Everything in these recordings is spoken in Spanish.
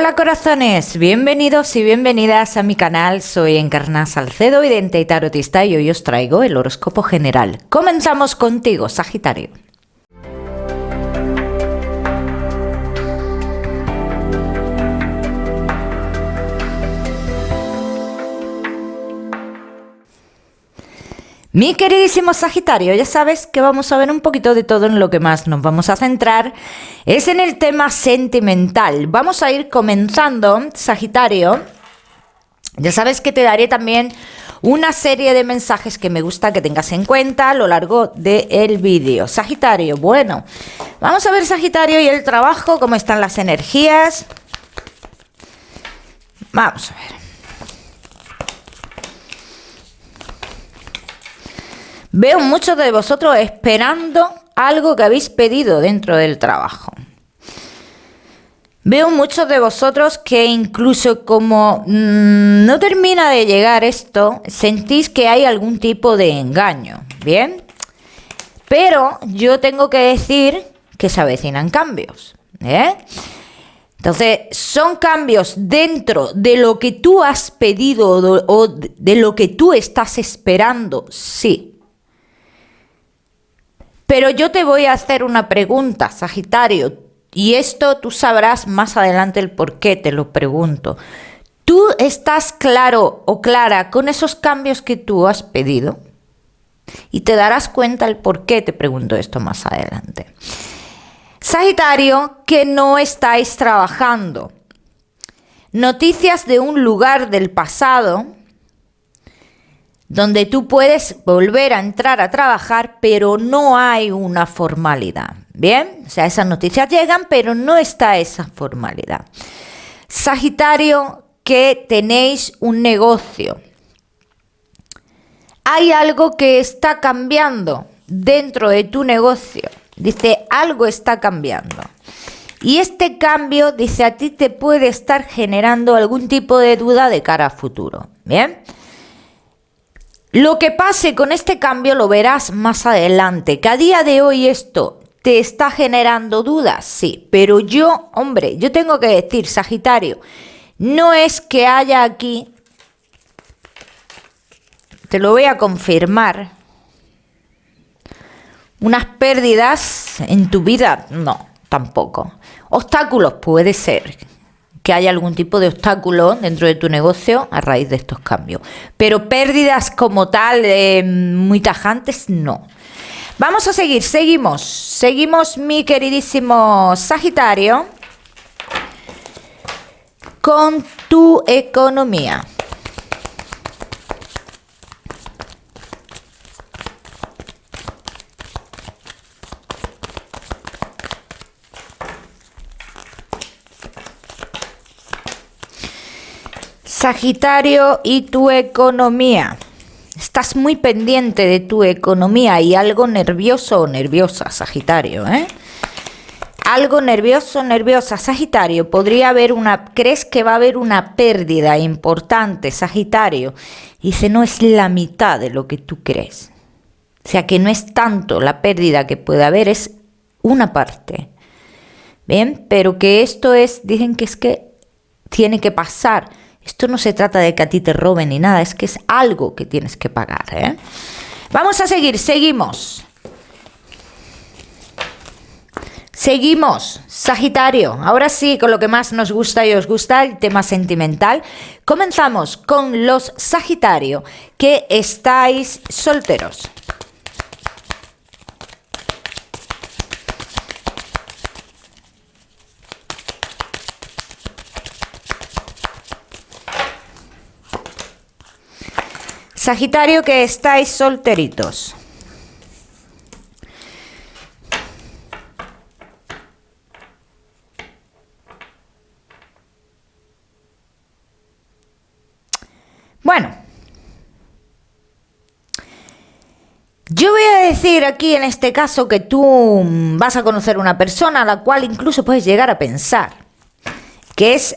Hola corazones, bienvenidos y bienvenidas a mi canal. Soy Encarna Salcedo, vidente y tarotista, y hoy os traigo el horóscopo general. Comenzamos contigo, Sagitario. Mi queridísimo Sagitario, ya sabes que vamos a ver un poquito de todo. En lo que más nos vamos a centrar es en el tema sentimental. Vamos a ir comenzando, Sagitario. Ya sabes que te daré también una serie de mensajes que me gusta que tengas en cuenta a lo largo del vídeo. Sagitario, bueno, vamos a ver, Sagitario, y el trabajo, cómo están las energías. Vamos a ver. Veo muchos de vosotros esperando algo que habéis pedido dentro del trabajo. Veo muchos de vosotros que incluso como no termina de llegar esto, sentís que hay algún tipo de engaño, ¿bien? Pero yo tengo que decir que se avecinan cambios, ¿eh? Entonces, son cambios dentro de lo que tú has pedido o de lo que tú estás esperando, sí. Pero yo te voy a hacer una pregunta, Sagitario, y esto tú sabrás más adelante el por qué te lo pregunto. ¿Tú estás claro o clara con esos cambios que tú has pedido? Y te darás cuenta el por qué te pregunto esto más adelante. Sagitario, que no estáis trabajando. Noticias de un lugar del pasado donde tú puedes volver a entrar a trabajar, pero no hay una formalidad, ¿bien? O sea, esas noticias llegan, pero no está esa formalidad. Sagitario, que tenéis un negocio. Hay algo que está cambiando dentro de tu negocio. Dice, algo está cambiando. Y este cambio, dice, a ti te puede estar generando algún tipo de duda de cara a futuro, ¿bien? Lo que pase con este cambio lo verás más adelante. Que a día de hoy esto te está generando dudas, sí. Pero yo, hombre, yo tengo que decir, Sagitario, no es que haya aquí, te lo voy a confirmar, unas pérdidas en tu vida, no, tampoco. Obstáculos puede ser, que haya algún tipo de obstáculo dentro de tu negocio a raíz de estos cambios. Pero pérdidas como tal, muy tajantes, no. Vamos a seguir, seguimos mi queridísimo Sagitario, con tu economía. Sagitario, y tu economía. Estás muy pendiente de tu economía y algo nervioso o nerviosa, Sagitario, ¿eh? Algo nervioso, nerviosa, Sagitario. ¿Crees que va a haber una pérdida importante, Sagitario? Dice, no es la mitad de lo que tú crees. O sea, que no es tanto la pérdida que puede haber, es una parte. ¿Bien? Pero que esto dicen que es que tiene que pasar. Esto no se trata de que a ti te roben ni nada, es que es algo que tienes que pagar, ¿eh? Vamos a seguir, seguimos, Sagitario. Ahora sí, con lo que más nos gusta y os gusta, el tema sentimental. Comenzamos con los Sagitario, que estáis solteros. Sagitario, que estáis solteritos. Bueno, yo voy a decir aquí en este caso que tú vas a conocer una persona a la cual incluso puedes llegar a pensar que es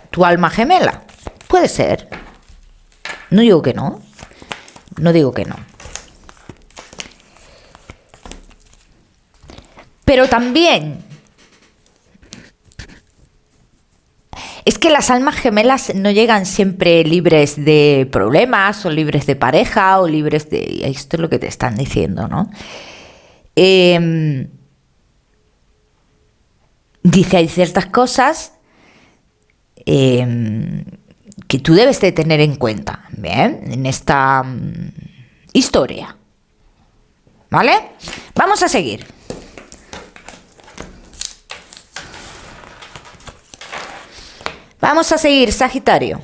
tu alma gemela. Puede ser. No digo que no. No digo que no. Pero también Es que las almas gemelas no llegan siempre libres de problemas o libres de pareja o libres de... Esto es lo que te están diciendo, ¿no? Dice, hay ciertas cosas que tú debes de tener en cuenta, ¿bien? En esta historia, ¿vale? Vamos a seguir. Vamos a seguir, Sagitario.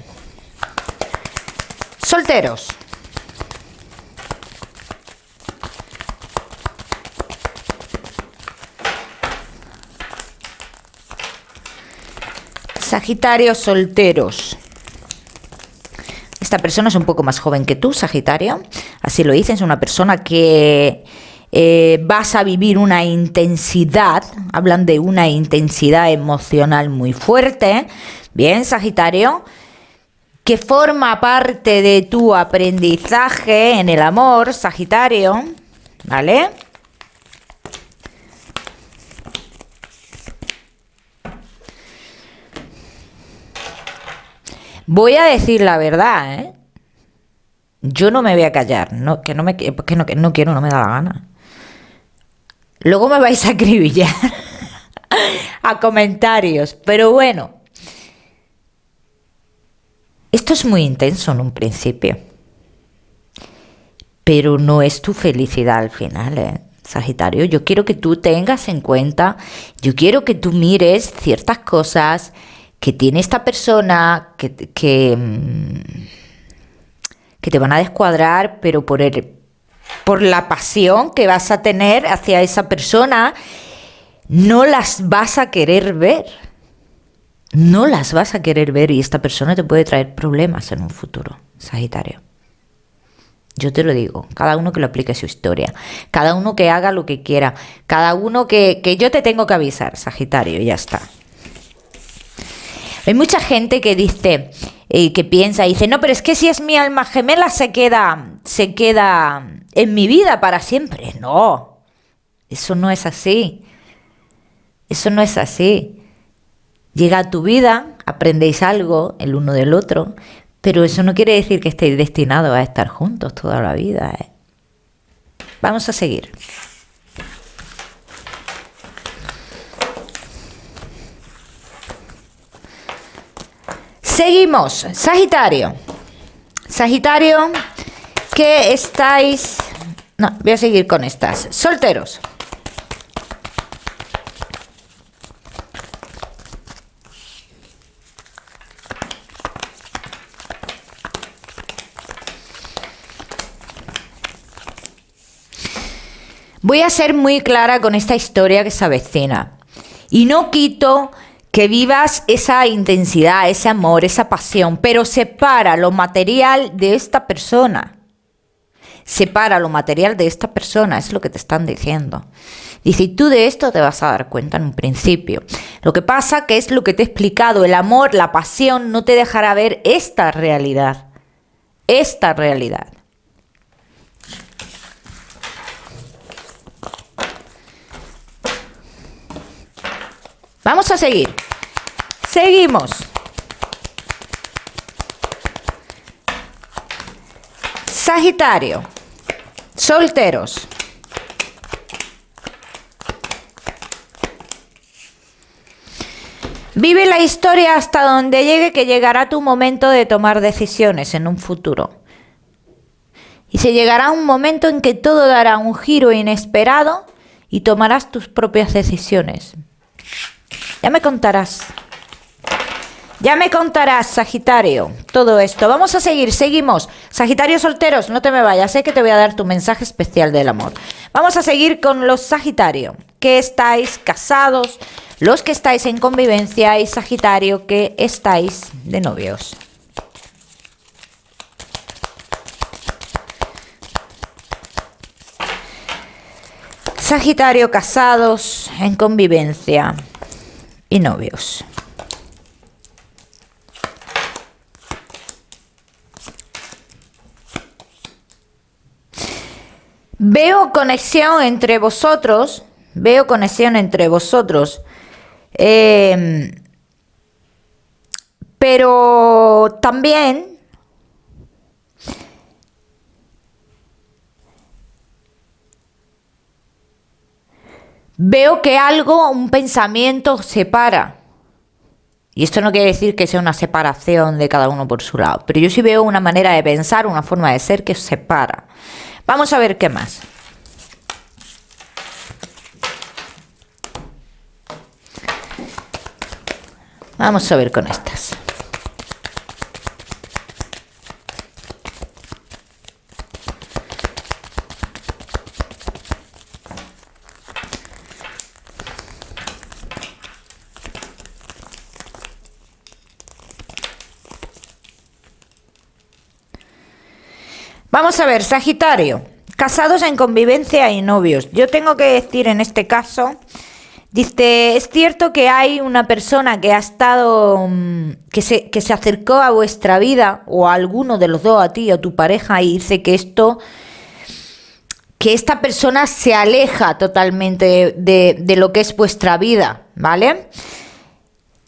Solteros. Sagitario, solteros. Esta persona es un poco más joven que tú, Sagitario. Así lo dicen, es una persona que vas a vivir una intensidad, hablan de una intensidad emocional muy fuerte. Bien, Sagitario, que forma parte de tu aprendizaje en el amor, Sagitario, ¿vale? Voy a decir la verdad, ¿eh? Yo no me voy a callar, no, que no me, porque no quiero, no me da la gana. Luego me vais a acribillar a comentarios, pero bueno. Esto es muy intenso en un principio, pero no es tu felicidad al final, ¿eh? Sagitario, yo quiero que tú tengas en cuenta, yo quiero que tú mires ciertas cosas que tiene esta persona que te van a descuadrar, pero por la pasión que vas a tener hacia esa persona, no las vas a querer ver. No las vas a querer ver y esta persona te puede traer problemas en un futuro, Sagitario. Yo te lo digo, cada uno que lo aplique a su historia, cada uno que haga lo que quiera, cada uno que yo te tengo que avisar, Sagitario, y ya está. Hay mucha gente que dice, que piensa, dice, no, pero es que si es mi alma gemela se queda en mi vida para siempre. No, eso no es así. Eso no es así. Llega a tu vida, aprendéis algo el uno del otro, pero eso no quiere decir que estéis destinados a estar juntos toda la vida, ¿eh? Vamos a seguir. Seguimos, Sagitario. Sagitario, que estáis... No, voy a seguir con estas. Solteros. Voy a ser muy clara con esta historia que se avecina. Y no quito que vivas esa intensidad, ese amor, esa pasión, pero separa lo material de esta persona. Separa lo material de esta persona, es lo que te están diciendo. Dice, y tú de esto te vas a dar cuenta en un principio. Lo que pasa que es lo que te he explicado, el amor, la pasión no te dejará ver esta realidad. Esta realidad. Vamos a seguir. Seguimos. Sagitario. Solteros. Vive la historia hasta donde llegue, que llegará tu momento de tomar decisiones en un futuro. Y se llegará un momento en que todo dará un giro inesperado y tomarás tus propias decisiones. Ya me contarás. Ya me contarás, Sagitario, todo esto. Vamos a seguir, seguimos. Sagitario solteros, no te me vayas, sé que te voy a dar tu mensaje especial del amor. Vamos a seguir con los Sagitario, que estáis casados, los que estáis en convivencia y Sagitario, que estáis de novios. Sagitario, casados, en convivencia y novios. Veo conexión entre vosotros, Pero también veo que algo, un pensamiento separa. Y esto no quiere decir que sea una separación de cada uno por su lado, pero yo sí veo una manera de pensar, una forma de ser que os separa. Vamos a ver qué más. Vamos a ver con estas. Vamos a ver, Sagitario, casados en convivencia y novios. Yo tengo que decir en este caso, dice, es cierto que hay una persona que ha estado, que se acercó a vuestra vida, o a alguno de los dos, a ti o a tu pareja, y dice que esta persona se aleja totalmente de lo que es vuestra vida, ¿vale?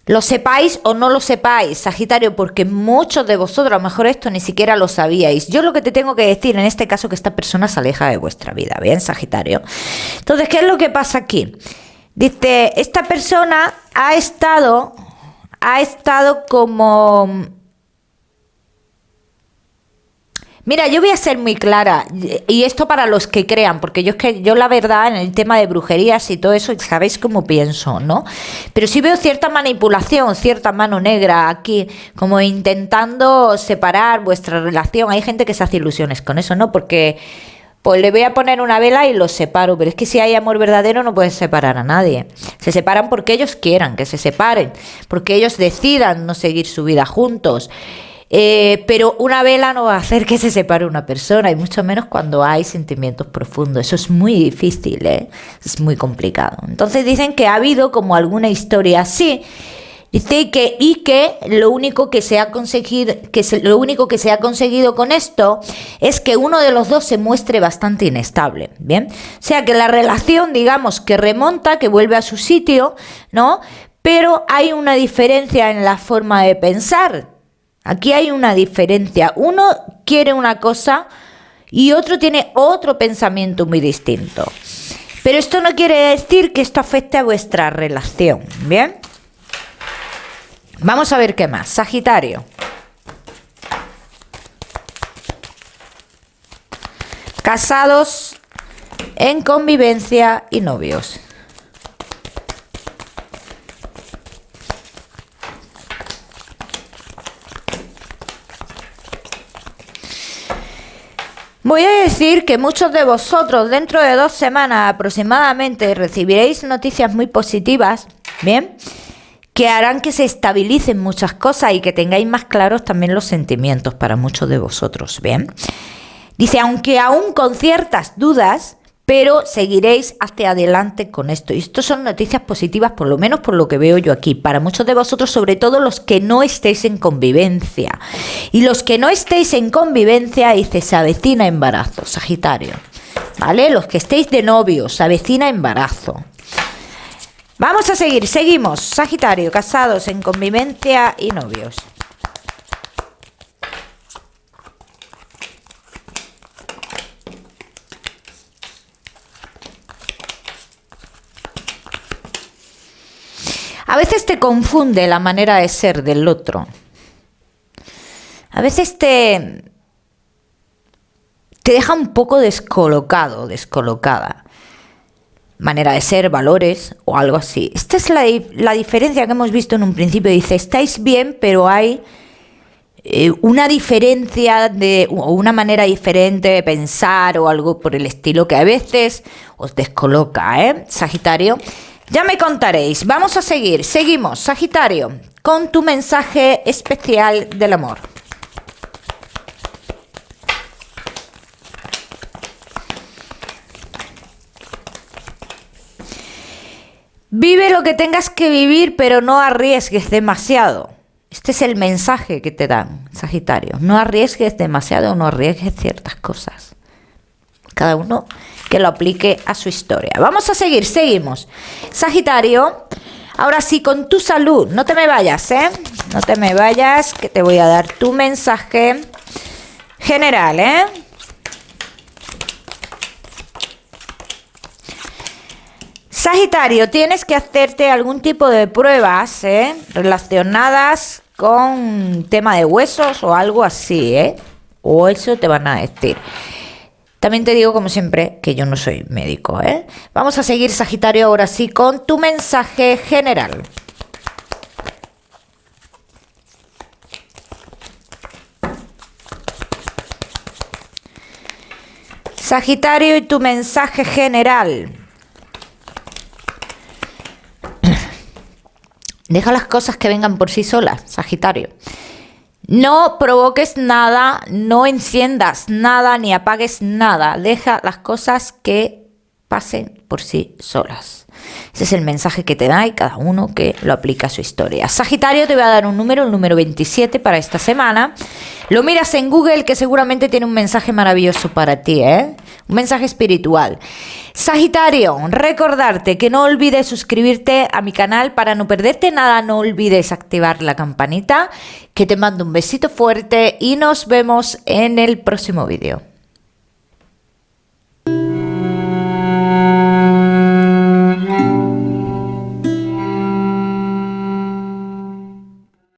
Lo sepáis o no lo sepáis, Sagitario, porque muchos de vosotros, a lo mejor esto ni siquiera lo sabíais. Yo lo que te tengo que decir en este caso es que esta persona se aleja de vuestra vida, ¿bien, Sagitario? Entonces, ¿qué es lo que pasa aquí? Dice, esta persona ha estado como... Mira, yo voy a ser muy clara, y esto para los que crean, porque yo la verdad en el tema de brujerías y todo eso, sabéis cómo pienso, ¿no? Pero sí veo cierta manipulación, cierta mano negra aquí, como intentando separar vuestra relación. Hay gente que se hace ilusiones con eso, ¿no? Porque pues le voy a poner una vela y los separo, pero es que si hay amor verdadero no puedes separar a nadie. Se separan porque ellos quieran que se separen, porque ellos decidan no seguir su vida juntos. Pero una vela no va a hacer que se separe una persona, y mucho menos cuando hay sentimientos profundos. Eso es muy difícil, es muy complicado. Entonces dicen que ha habido como alguna historia así. Dice que lo único que se ha conseguido, con esto es que uno de los dos se muestre bastante inestable, ¿bien? O sea, que la relación, digamos, que remonta, que vuelve a su sitio, ¿no? Pero hay una diferencia en la forma de pensar. Aquí hay una diferencia. Uno quiere una cosa y otro tiene otro pensamiento muy distinto. Pero esto no quiere decir que esto afecte a vuestra relación, ¿bien? Vamos a ver qué más. Sagitario. Casados en convivencia y novios. Voy a decir que muchos de vosotros dentro de 2 semanas aproximadamente recibiréis noticias muy positivas, ¿bien? Que harán que se estabilicen muchas cosas y que tengáis más claros también los sentimientos para muchos de vosotros, ¿bien? Dice, aunque aún con ciertas dudas, pero seguiréis hacia adelante con esto. Y esto son noticias positivas, por lo menos por lo que veo yo aquí, para muchos de vosotros, sobre todo los que no estéis en convivencia. Y los que no estéis en convivencia, dice, se avecina embarazo, Sagitario. ¿Vale? Los que estéis de novios, se avecina embarazo. Vamos a seguir, seguimos. Sagitario, casados en convivencia y novios. A veces te confunde la manera de ser del otro. A veces te deja un poco descolocado, descolocada. Manera de ser, valores o algo así. Esta es la diferencia que hemos visto en un principio. Dice, estáis bien, pero hay una diferencia o una manera diferente de pensar o algo por el estilo que a veces os descoloca, ¿eh? Sagitario. Ya me contaréis. Vamos a seguir. Seguimos, Sagitario, con tu mensaje especial del amor. Vive lo que tengas que vivir, pero no arriesgues demasiado. Este es el mensaje que te dan, Sagitario. No arriesgues demasiado, no arriesgues ciertas cosas. Cada uno que lo aplique a su historia. Vamos a seguir, seguimos. Sagitario, ahora sí, con tu salud. No te me vayas, ¿eh? No te me vayas, que te voy a dar tu mensaje general, ¿eh? Sagitario, tienes que hacerte algún tipo de pruebas, relacionadas con tema de huesos o algo así, o eso te van a decir. También te digo, como siempre, que yo no soy médico, Vamos a seguir, Sagitario, ahora sí, con tu mensaje general. Sagitario, y tu mensaje general. Deja las cosas que vengan por sí solas, Sagitario. No provoques nada, no enciendas nada, ni apagues nada. Deja las cosas que pasen por sí solas. Ese es el mensaje que te da y cada uno que lo aplica a su historia. Sagitario, te voy a dar un número, el número 27 para esta semana. Lo miras en Google, que seguramente tiene un mensaje maravilloso para ti, un mensaje espiritual. Sagitario, recordarte que no olvides suscribirte a mi canal para no perderte nada. No olvides activar la campanita, que te mando un besito fuerte y nos vemos en el próximo vídeo.